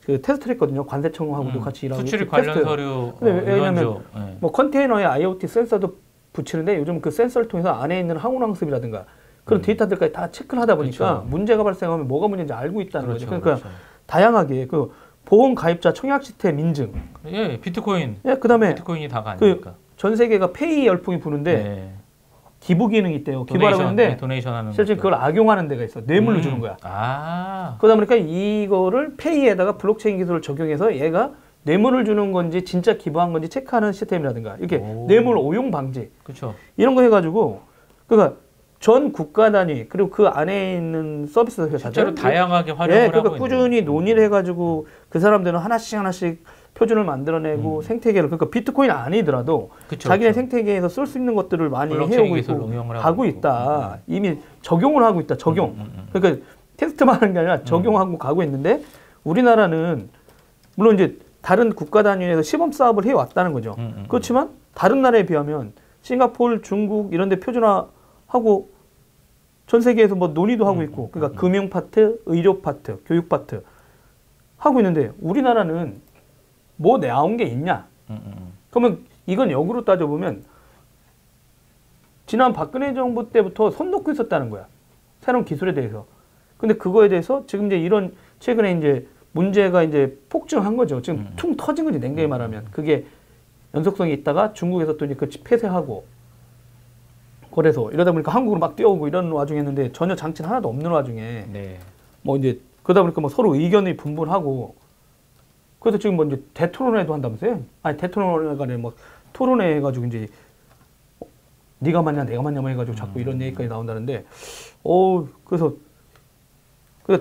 그 테스트를 했거든요. 관세청하고도 같이 일하고 수출 관련 서류. 왜냐하면 뭐 컨테이너에 IoT 센서도 붙이는데 요즘 그 센서를 통해서 안에 있는 항운항습이라든가 그런 데이터들까지 다 체크를 하다 보니까 문제가 발생하면 뭐가 문제인지 알고 있다는 거죠. 그러니까 다양하게 그 보험 가입자 청약 시스템 인증. 예, 비트코인. 예, 그다음에 비트코인이 다가 아니니까. 전 세계가 페이 열풍이 부는데 기부 기능이 있대요. 기부하라고 했는데 실제 그걸 악용하는 데가 있어. 뇌물로 주는 거야. 그러다 보니까 이거를 페이에다가 블록체인 기술을 적용해서 얘가 뇌물을 주는 건지 진짜 기부한 건지 체크하는 시스템이라든가 이렇게 뇌물 오용 방지. 그렇죠. 이런 거 해가지고 그러니까 전 국가 단위 그리고 그 안에 있는 서비스 회사들 실제로 다양하게 활용을 그러니까 하고 꾸준히 논의를 해가지고 그 사람들은 하나씩 표준을 만들어내고 생태계를 그러니까 비트코인 아니더라도 자기네 생태계에서 쓸 수 있는 것들을 많이 해오고 있고 하고 있다. 이미 적용을 하고 있다. 적용. 그러니까 테스트만 하는 게 아니라 적용하고 가고 있는데 우리나라는 물론 이제 다른 국가 단위에서 시범 사업을 해왔다는 거죠. 그렇지만 다른 나라에 비하면 싱가포르, 중국 이런 데 표준화하고 전 세계에서 뭐 논의도 하고 있고 그러니까 금융 파트, 의료 파트, 교육 파트 하고 있는데 우리나라는 뭐 나온 게 있냐? 그러면 이건 역으로 따져보면 지난 박근혜 정부 때부터 손 놓고 있었다는 거야. 새로운 기술에 대해서. 근데 그거에 대해서 지금 이제 이런 최근에 이제 문제가 이제 폭증한 거죠. 지금 퉁 터진 거지, 냉정히 말하면. 그게 연속성이 있다가 중국에서 또 이제 그 폐쇄하고 거래소 이러다 보니까 한국으로 막 뛰어오고 이런 와중에 했는데 전혀 장치는 하나도 없는 와중에 네. 뭐 이제 그러다 보니까 뭐 서로 의견이 분분하고 그래서 지금 뭐 이제 대토론회도 한다면서요? 아니 대토론회가 아니라 뭐 토론회 해가지고 이제 네가 맞냐 내가 맞냐 뭐 해가지고 자꾸 이런 얘기까지 나온다는데 그래서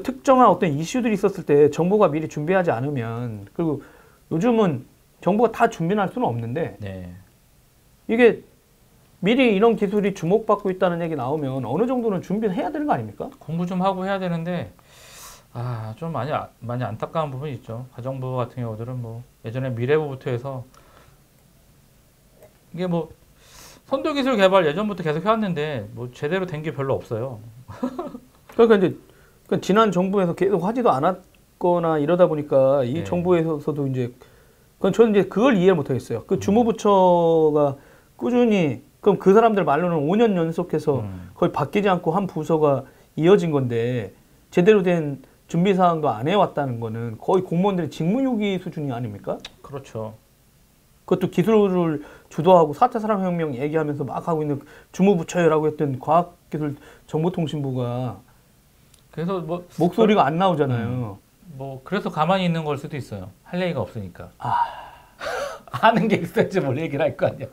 특정한 어떤 이슈들이 있었을 때 정부가 미리 준비하지 않으면 그리고 요즘은 정부가 다 준비는 할 수는 없는데 네. 이게 미리 이런 기술이 주목받고 있다는 얘기 나오면 어느 정도는 준비를 해야 되는 거 아닙니까? 공부 좀 하고 해야 되는데 좀 많이 안타까운 부분이 있죠. 가정부 같은 경우들은 뭐 예전에 미래부부터 해서 이게 뭐 선도 기술 개발 예전부터 계속 해왔는데 뭐 제대로 된 게 별로 없어요. 그러니까 이제 지난 정부에서 계속 하지도 않았거나 이러다 보니까 이 네. 정부에서도 이제 저는 이제 그걸 이해를 못하겠어요. 그 주무부처가 꾸준히 그럼 그 사람들 말로는 5년 연속해서 거의 바뀌지 않고 한 부서가 이어진 건데 제대로 된 준비 사항도 안 해왔다는 거는 거의 공무원들의 직무유기 수준이 아닙니까? 그렇죠. 그것도 기술을 주도하고 4차 산업혁명 얘기하면서 막 하고 있는 주무부처라고 했던 과학기술정보통신부가 그래서 뭐 목소리가 안 나오잖아요. 뭐 그래서 가만히 있는 걸 수도 있어요. 할 얘기가 없으니까. 하는 게 있어야지 뭘 얘기를 할 거 아니야.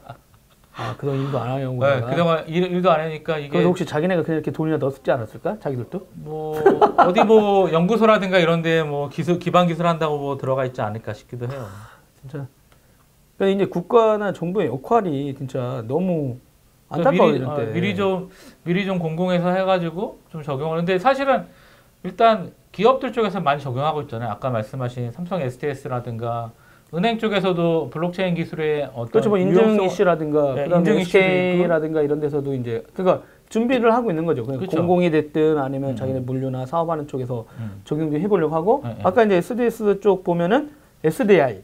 그동안 일도 안 하려고. 네, 그동안 일도 안 하니까 이게. 그래서 혹시 자기네가 그냥 이렇게 돈이나 넣었지 않았을까? 자기들도? 뭐 어디 뭐 연구소라든가 이런데 뭐 기반 기술 한다고 뭐 들어가 있지 않을까 싶기도 해요. 진짜. 그러니까 이제 국가나 정부의 역할이 진짜 너무 안타까워요. 미리 좀 공공해서 해가지고 좀 적용을. 근데 사실은 일단 기업들 쪽에서 많이 적용하고 있잖아요. 아까 말씀하신 삼성 STS라든가 은행 쪽에서도 블록체인 기술의 어떤 그렇죠. 뭐 인증 이슈라든가 네, 그다음에 SK라든가 이런 데서도 이제 그러니까 준비를 하고 있는 거죠. 그렇죠. 공공이 됐든 아니면 자기네 물류나 사업하는 쪽에서 적용 좀 해보려고 하고 아까 이제 SDS 쪽 보면은 SDI,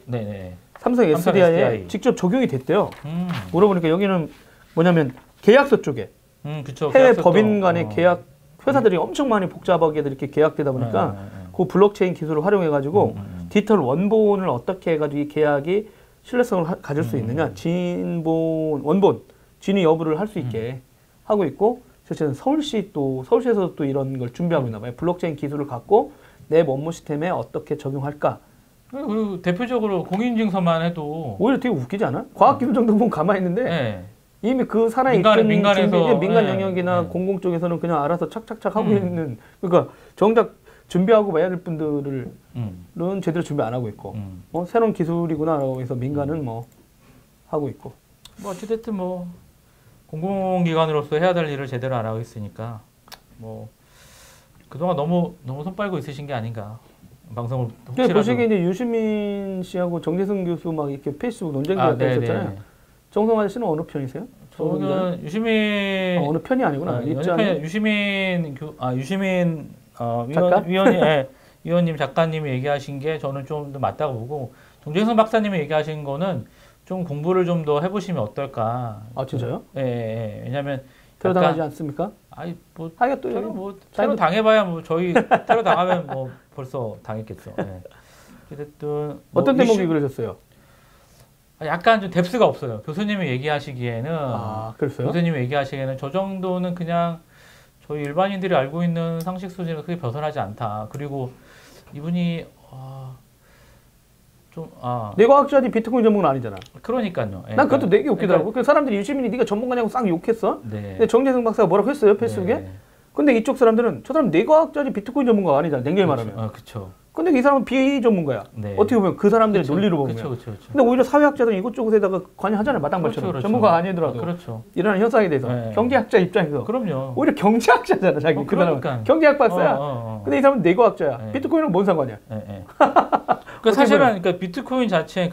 삼성 SDI에 직접 적용이 됐대요. 물어보니까 여기는 뭐냐면 계약서 쪽에 그쵸, 해외 법인 간의 계약 회사들이 엄청 많이 복잡하게 이렇게 계약되다 보니까 그 블록체인 기술을 활용해가지고 디지털 원본을 어떻게 해가지고 이 계약이 신뢰성을 가질 수 있느냐, 원본, 진위 여부를 할 수 있게 하고 있고, 실제는 서울시에서도 또 이런 걸 준비하고 있나 봐요. 블록체인 기술을 갖고 내 업무 시스템에 어떻게 적용할까. 그리고 대표적으로 공인인증서만 해도 오히려 되게 웃기지 않아? 과학기술 정도 보면 가만히 있는데 이미 그 산하에 있던 민간 영역이나 공공 쪽에서는 그냥 알아서 착착착 하고 있는, 그러니까 정작 준비하고 해야 될 분들은 제대로 준비 안 하고 있고 새로운 기술이구나라고 해서 민간은 뭐 하고 있고 뭐 어찌됐든 뭐 공공기관으로서 해야 될 일을 제대로 안 하고 있으니까 뭐 그동안 너무 손 빨고 있으신 게 아닌가. 방송을 혹시라도. 보시기에 이제 유시민 씨하고 정재승 교수 막 이렇게 페이스북 논쟁도 있었잖아요. 정성 아저씨는 어느 편이세요? 저는 유시민 어느 편이 아니구나. 유시민 위원님 작가님이 얘기하신 게 저는 좀 더 맞다고 보고 정재승 박사님이 얘기하신 거는 좀 공부를 좀 더 해보시면 어떨까. 진짜요? 예. 왜냐하면 테러 당하지 않습니까? 뭐 테러 당해봐야 뭐 저희 테러 당하면 뭐 벌써 당했겠죠. 어쨌든 어떤 대목이 그러셨어요? 약간 좀 뎁스가 없어요. 교수님이 얘기하시기에는 그랬어요? 교수님이 얘기하시기에는 저 정도는 그냥 저희 일반인들이 알고 있는 상식 수준을 크게 벗어나지 않다. 그리고 이분이 뇌과학자들이 비트코인 전문가는 아니잖아. 그러니까요. 난 그것도 되게 웃기더라고. 그 사람들이 유시민이 네가 전문가냐고 싹 욕했어. 근데 정재승 박사가 뭐라고 했어요 페이스북에? 근데 이쪽 사람들은 저 사람 뇌과학자들이 비트코인 전문가가 아니잖아. 냉정히 말하면. 그렇죠. 근데 이 사람은 비전문가야. 어떻게 보면 그 사람들의 논리로 보면. 그렇죠. 근데 오히려 사회학자들은 이것저것에다가 관여하잖아요. 마땅발처럼. 전문가가 아니더라도. 일어나는 현상에 대해서. 경제학자 입장에서. 그럼요. 오히려 경제학자잖아. 자기 그 사람은. 경제학 박사야. 근데 이 사람은 뇌과학자야. 비트코인은 뭔 상관이야. 그러니까 사실은 비트코인 자체,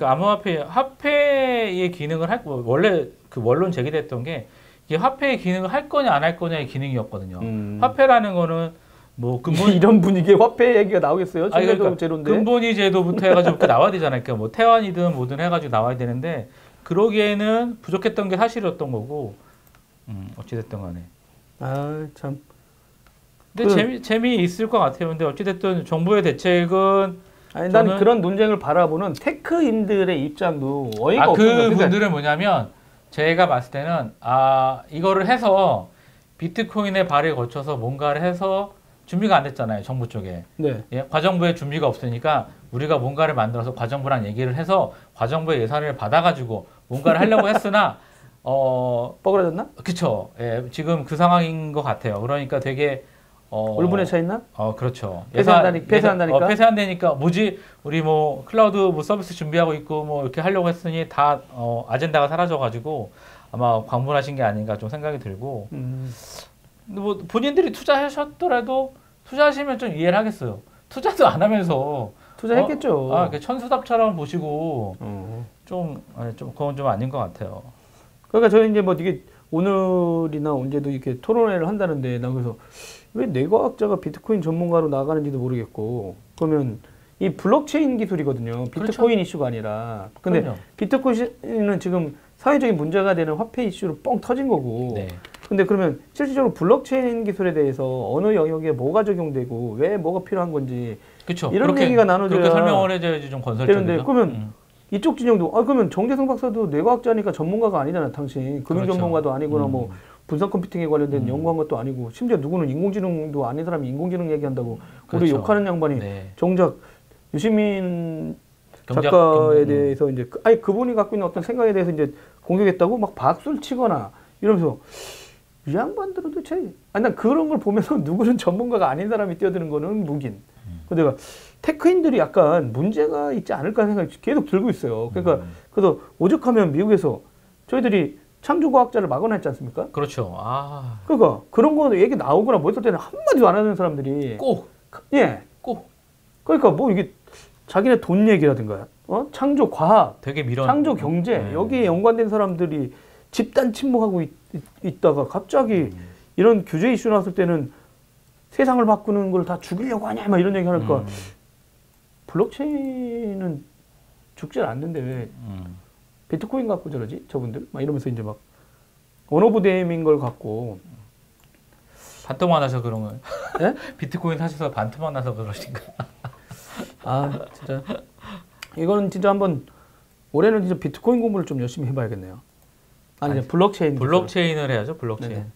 화폐의 기능을 원래 그 원론 제기됐던 게 이게 화폐의 기능을 할 거냐 안 할 거냐의 기능이었거든요. 화폐라는 거는 뭐 이런 분위기에 화폐 얘기가 나오겠어요? 그러니까 제로인데. 근본위 제도부터 해가지고 나와야 되잖아요. 그러니까 뭐 태환이든 뭐든 해가지고 나와야 되는데 그러기에는 부족했던 게 사실이었던 거고 어찌됐든 간에. 참. 근데 재미 있을 것 같아요. 근데 어찌됐든 정부의 대책은 난 그런 논쟁을 바라보는 테크인들의 입장도 어이가 없어요. 그분들은 뭐냐면 제가 봤을 때는 이거를 해서 비트코인의 발을 거쳐서 뭔가를 해서 준비가 안 됐잖아요. 정부 쪽에. 네. 예, 과정부에 준비가 없으니까 우리가 뭔가를 만들어서 과정부랑 얘기를 해서 과정부의 예산을 받아가지고 뭔가를 하려고 했으나 뻐그러졌나? 그쵸. 예, 지금 그 상황인 것 같아요. 그러니까 되게 울분에 차 있나? 그렇죠. 폐쇄한다니까? 폐쇄한다니까 뭐지? 우리 뭐 클라우드 뭐 서비스 준비하고 있고 뭐 이렇게 하려고 했으니 다 아젠다가 사라져가지고 아마 광분하신 게 아닌가 좀 생각이 들고. 뭐 본인들이 투자하셨더라도 투자하시면 좀 이해를 하겠어요. 투자도 안 하면서 투자했겠죠. 천수답처럼 보시고 좀 그건 좀 아닌 것 같아요. 그러니까 저희 이제 뭐 이게 오늘이나 언제도 이렇게 토론회를 한다는데 나 그래서 왜 뇌과학자가 비트코인 전문가로 나가는지도 모르겠고 그러면 이 블록체인 기술이거든요. 비트코인 그렇죠. 이슈가 아니라. 근데 그럼요. 비트코인은 지금 사회적인 문제가 되는 화폐 이슈로 뻥 터진 거고. 네. 근데 그러면 실질적으로 블록체인 기술에 대해서 어느 영역에 뭐가 적용되고 왜 뭐가 필요한 건지 그쵸. 이런 그렇게, 얘기가 나눠져야 그렇게 설명을 해줘야지 좀 건설적이죠. 되는데 그러면 이쪽 진영도 그러면 정재승 박사도 뇌과학자니까 전문가가 아니잖아. 당신 금융 그렇죠. 전문가도 아니거나 뭐 분산 컴퓨팅에 관련된 연구한 것도 아니고 심지어 누구는 인공지능도 아닌 사람이 인공지능 얘기한다고 그렇죠. 우리 욕하는 양반이 네. 정작 유시민 작가에 대해서 이제 그분이 갖고 있는 어떤 생각에 대해서 이제 공격했다고 막 박수를 치거나 이러면서 이 양반들은 도대체 난 그런 걸 보면서 누구는 전문가가 아닌 사람이 뛰어드는 거는 묵인. 내가 테크인들이 약간 문제가 있지 않을까 생각이 계속 들고 있어요. 그러니까 그래서 오죽하면 미국에서 저희들이 창조과학자를 막아냈지 지 않습니까? 그렇죠. 그러니까 그런 거 얘기 나오거나 뭐 했을 때는 한마디도 안 하는 사람들이 꼭 그러니까 뭐 이게 자기네 돈 얘기라든가 창조 과학, 되게 창조 경제 여기에 연관된 사람들이 집단 침묵하고 있다가 갑자기 이런 규제 이슈 나왔을 때는 세상을 바꾸는 걸 다 죽이려고 하냐 막 이런 얘기 하니까 블록체인은 죽질 않는데 왜 비트코인 갖고 저러지 저분들 막 이러면서 이제 막 원오브댐인 걸 갖고 반토막 나서 그런 거예요. 네? 비트코인 사셔서 반토막 나서 그러신가? 진짜 이거는 진짜 한번 올해는 진짜 비트코인 공부를 좀 열심히 해봐야겠네요. 아니 블록체인을 해야죠. 블록체인. 네네.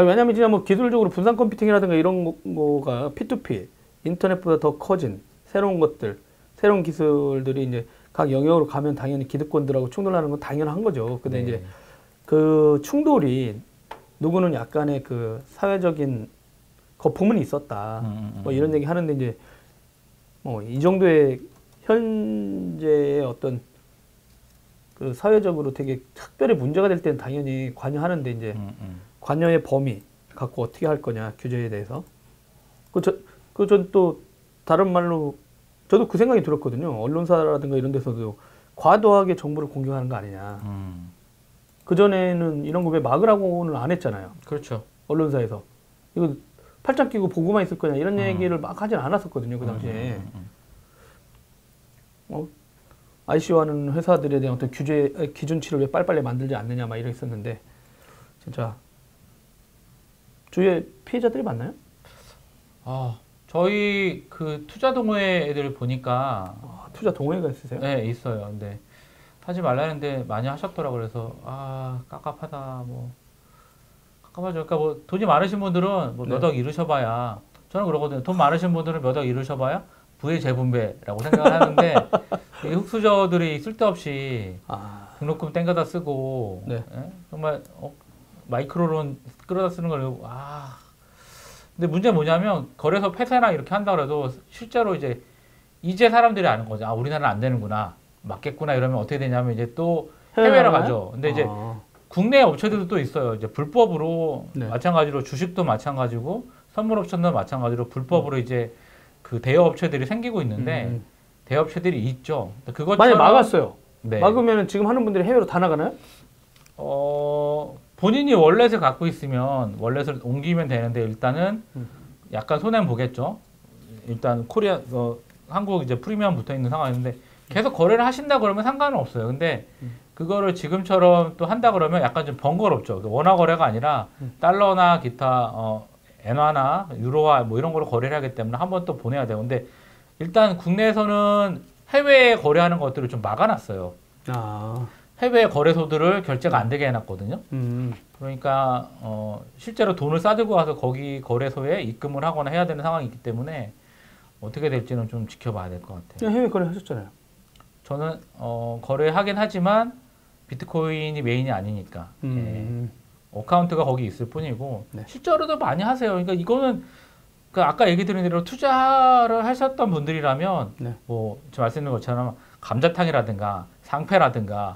왜냐면 진짜 뭐 기술적으로 분산 컴퓨팅이라든가 이런 거가 P2P 인터넷보다 더 커진 새로운 것들, 새로운 기술들이 이제 각 영역으로 가면 당연히 기득권들하고 충돌하는 건 당연한 거죠. 근데 네. 이제 그 충돌이 누구는 약간의 그 사회적인 거품은 있었다. 뭐 이런 얘기 하는데 이제 뭐 이 정도의 현재의 어떤 그 사회적으로 되게 특별히 문제가 될 때는 당연히 관여하는데 이제 관여의 범위 갖고 어떻게 할 거냐 규제에 대해서 전 또 다른 말로 저도 그 생각이 들었거든요. 언론사라든가 이런 데서도 과도하게 정부를 공격하는 거 아니냐. 그전에는 이런 거 왜 막으라고는 안 했잖아요. 그렇죠. 언론사에서 이거 팔짱 끼고 보고만 있을 거냐 이런 얘기를 막 하진 않았었거든요. 그 당시에 ICO하는 회사들에 대한 어떤 규제 기준치를 왜 빨리빨리 만들지 않느냐 막 이랬었는데 진짜 주위에 피해자들이 많나요? 저희 그 투자 동호회 애들 보니까 투자 동호회가 있으세요? 네, 있어요. 근데 하지 말라는데 많이 하셨더라고. 그래서 깝깝하다. 뭐 깝깝하죠. 그러니까 뭐 돈이 많으신 분들은 뭐 몇 억 이루셔봐야 저는 그러거든요. 돈 많으신 분들은 몇 억 이루셔봐야 부의 재분배라고 생각을 하는데 이 흑수저들이 쓸데없이 등록금 땡겨다 쓰고 네. 정말 마이크로론 끌어다 쓰는 걸 근데 문제는 뭐냐면 거래소 폐쇄나 이렇게 한다 그래도 실제로 이제 사람들이 아는 거죠. 우리나라는 안 되는구나. 맞겠구나 이러면 어떻게 되냐면 이제 또 해외로 가죠. 근데 이제 국내 업체들도 또 있어요. 이제 불법으로 네. 마찬가지로 주식도 마찬가지고 선물 옵션도 마찬가지로 불법으로 이제 그 대여 업체들이 생기고 있는데 대여 업체들이 있죠. 그것처럼 만약 막았어요. 네. 막으면 지금 하는 분들이 해외로 다 나가나요? 본인이 월렛을 갖고 있으면 월렛을 옮기면 되는데 일단은 약간 손해는 보겠죠. 일단 한국 이제 프리미엄 붙어 있는 상황인데 계속 거래를 하신다 그러면 상관은 없어요. 근데 그거를 지금처럼 또 한다 그러면 약간 좀 번거롭죠. 원화 거래가 아니라 달러나 기타 엔화나 유로화 뭐 이런 거로 거래를 하기 때문에 한번 또 보내야 돼요. 근데 일단 국내에서는 해외에 거래하는 것들을 좀 막아놨어요. 해외 거래소들을 결제가 안 되게 해놨거든요. 그러니까 실제로 돈을 싸들고 와서 거기 거래소에 입금을 하거나 해야 되는 상황이 있기 때문에 어떻게 될지는 좀 지켜봐야 될 것 같아요. 해외 거래 하셨잖아요. 저는 거래하긴 하지만 비트코인이 메인이 아니니까 어카운트가 거기 있을 뿐이고 네. 실제로도 많이 하세요. 그러니까 이거는 그 아까 얘기 드린 대로 투자를 하셨던 분들이라면 네. 뭐 지금 말씀드린 것처럼 감자탕이라든가 상패라든가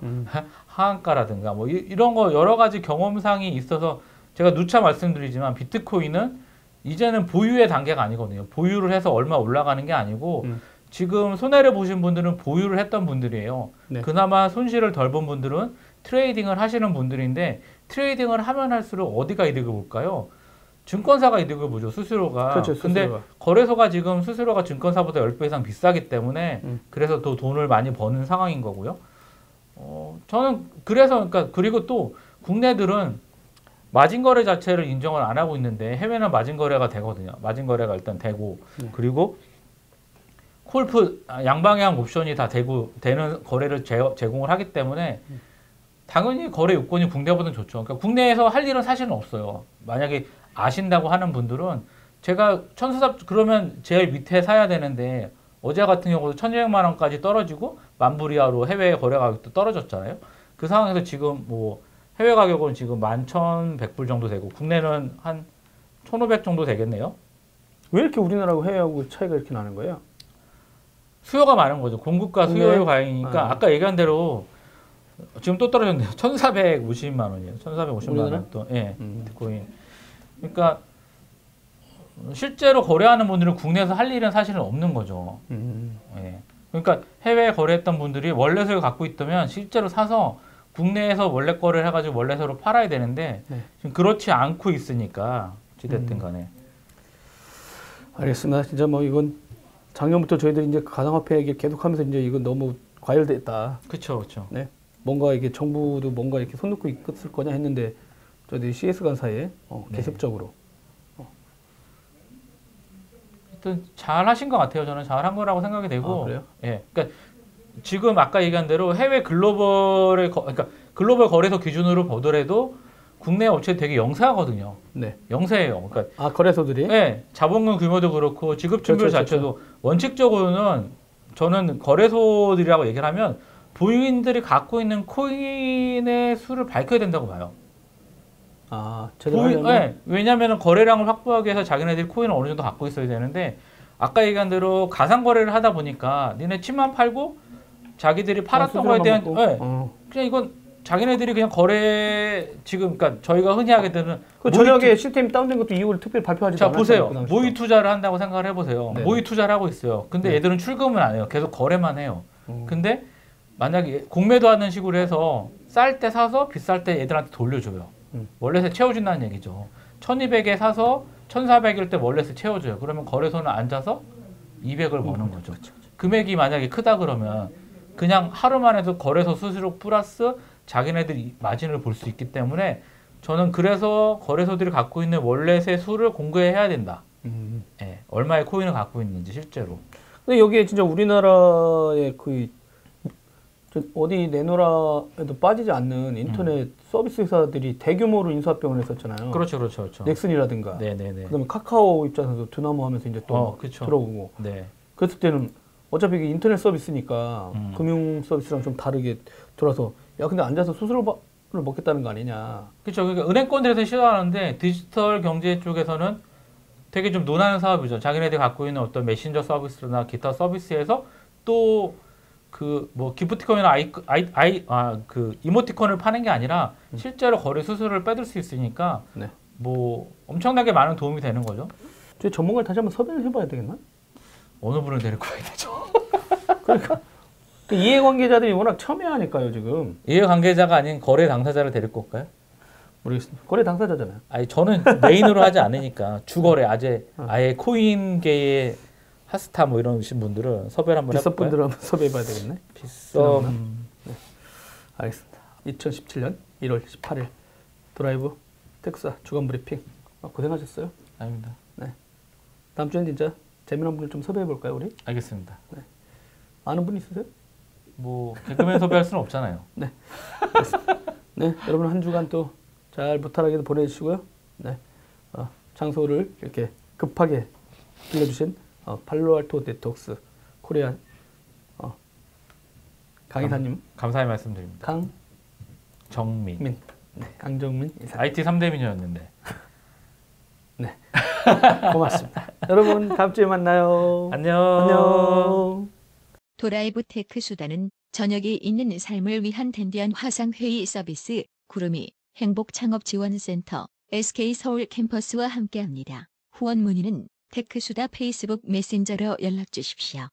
하한가라든가 뭐 이런 거 여러 가지 경험상이 있어서 제가 누차 말씀드리지만 비트코인은 이제는 보유의 단계가 아니거든요. 보유를 해서 얼마 올라가는 게 아니고 지금 손해를 보신 분들은 보유를 했던 분들이에요. 네. 그나마 손실을 덜 본 분들은 트레이딩을 하시는 분들인데 트레이딩을 하면 할수록 어디가 이득을 볼까요? 증권사가 이득을 보죠. 수수료가. 그렇죠, 근데 거래소가 지금 수수료가 증권사보다 10배 이상 비싸기 때문에 그래서 더 돈을 많이 버는 상황인 거고요. 저는 그래서 그러니까 그리고 또 국내들은 마진 거래 자체를 인정을 안 하고 있는데 해외는 마진 거래가 되거든요. 마진 거래가 일단 되고 그리고 콜프 양방향 옵션이 다 되는 거래를 제공을 하기 때문에 당연히 거래 요건이 국내보다는 좋죠. 그러니까 국내에서 할 일은 사실은 없어요. 만약에 아신다고 하는 분들은 제가 그러면 제일 밑에 사야 되는데 어제 같은 경우도 1,200만 원까지 떨어지고 만불 이하로 해외 거래 가격도 떨어졌잖아요. 그 상황에서 지금 뭐 해외 가격은 지금 11,100불 정도 되고 국내는 한 1,500 정도 되겠네요. 왜 이렇게 우리나라하고 해외하고 차이가 이렇게 나는 거예요? 수요가 많은 거죠. 공급과 수요의 과잉이니까 아까 얘기한 대로 지금 또 떨어졌네요. 1,450만 원이에요. 1,450만 원 또. 예. 비트코인. 그러니까 실제로 거래하는 분들은 국내에서 할 일은 사실은 없는 거죠. 예. 그러니까 해외에 거래했던 분들이 월렛을 갖고 있다면 실제로 사서 국내에서 월렛 거래를 해가지고 월렛으로 팔아야 되는데 지금 그렇지 않고 있으니까 어찌됐든 간에. 알겠습니다. 진짜 뭐 이건 작년부터 저희들이 이제 가상화폐 얘기를 계속하면서 이제 이건 너무 과열됐다. 그렇죠, 그렇죠. 네. 뭔가 이게 정부도 뭔가 이렇게 손 놓고 있을 거냐 했는데 저희들이 CS 간사에 계속적으로. 하여튼 잘 하신 것 같아요. 저는 잘한 거라고 생각이 되고. 그래요? 예. 그러니까 지금 아까 얘기한 대로 해외 그러니까 글로벌 거래소 기준으로 보더라도 국내 업체 되게 영세하거든요. 네. 영세해요. 그러니까 거래소들이? 네. 자본금 규모도 그렇고 지급 준비율 자체도 원칙적으로는 저는 거래소들이라고 얘기를 하면 보유인들이 갖고 있는 코인의 수를 밝혀야 된다고 봐요. 네. 왜냐하면 거래량을 확보하기 위해서 자기네들이 코인을 어느 정도 갖고 있어야 되는데 아까 얘기한 대로 가상 거래를 하다 보니까 니네 칩만 팔고 자기들이 팔았던 거에 대한 그냥 이건 자기네들이 그냥 지금 그러니까 저희가 흔히 하게 되는 저녁에 시스템이 다운된 것도 이유를 특별히 발표하지 않았어요. 자 보세요. 모의 투자를 한다고 생각을 해보세요. 네. 모의 투자를 하고 있어요. 근데 얘들은 출금을 안 해요. 계속 거래만 해요. 근데 만약에 공매도 하는 식으로 해서 쌀 때 사서 비쌀 때 얘들한테 돌려줘요. 월렛에 채워준다는 얘기죠. 1,200에 사서 1,400일 때 월렛에 채워줘요. 그러면 거래소는 앉아서 200을 버는 거죠. 금액이 만약에 크다 그러면 그냥 하루만 해도 거래소 수수료 플러스 자기네들이 마진을 볼 수 있기 때문에 저는 그래서 거래소들이 갖고 있는 월렛의 수를 공개해야 된다. 예, 얼마의 코인을 갖고 있는지 실제로. 근데 여기에 진짜 우리나라의 어디 내노라에도 빠지지 않는 인터넷 서비스 회사들이 대규모로 인수합병을 했었잖아요. 그렇죠. 넥슨이라든가. 네네네. 그다음에 카카오 입장에서도 드나모 하면서 이제 또 들어오고. 네. 그랬을 때는 어차피 이게 인터넷 서비스니까 금융 서비스랑 좀 다르게 돌아서 야 근데 앉아서 수수료를 먹겠다는 거 아니냐. 그렇죠. 그러니까 은행권들에서 시도하는데 디지털 경제 쪽에서는 되게 좀 논하는 사업이죠. 자기네들이 갖고 있는 어떤 메신저 서비스나 기타 서비스에서 또 기프티콘이나 이모티콘을 파는 게 아니라 실제로 거래 수수료를 빼들 수 있으니까 뭐 엄청나게 많은 도움이 되는 거죠. 저희 전문가를 다시 한번 섭외를 해봐야 되겠나? 어느 분을 데리고 와야 되죠? 그러니까 이해관계자들이 워낙 첨예하니까요 지금. 이해관계자가 아닌 거래 당사자를 데리고 올까요? 모르겠습니다. 거래 당사자잖아요. 아니 저는 메인으로 하지 않으니까 주거래 아예 코인계의 하스타 뭐 이런 분들은 섭외를 한번 해볼까요? 빗썸분들 한번 섭외해봐야 되겠네. 빗썸. 네. 알겠습니다. 2017년 1월 18일 드라이브 텍사 주간 브리핑 고생하셨어요. 아닙니다. 네. 다음 주엔 진짜 재미난 분을 좀 섭외해볼까요 우리? 알겠습니다. 네. 아는 분 있으세요? 뭐 개그맨 섭외할 수는 없잖아요. 네. 네, 여러분 한 주간 또 잘 무탈하게 보내주시고요. 네, 장소를 이렇게 급하게 빌려주신 팔로알토 네트웍스 코리아 강이사님 감사의 말씀드립니다. 강정민. 네, 강정민 이사. IT 3대민이었는데. 네, 고맙습니다. 여러분 다음 주에 만나요. 안녕. 도라이브 테크 수단은 저녁이 있는 삶을 위한 댄디한 화상회의 서비스 구름이 행복창업지원센터 SK서울 캠퍼스와 함께합니다. 후원 문의는 테크수다 페이스북 메신저로 연락 주십시오.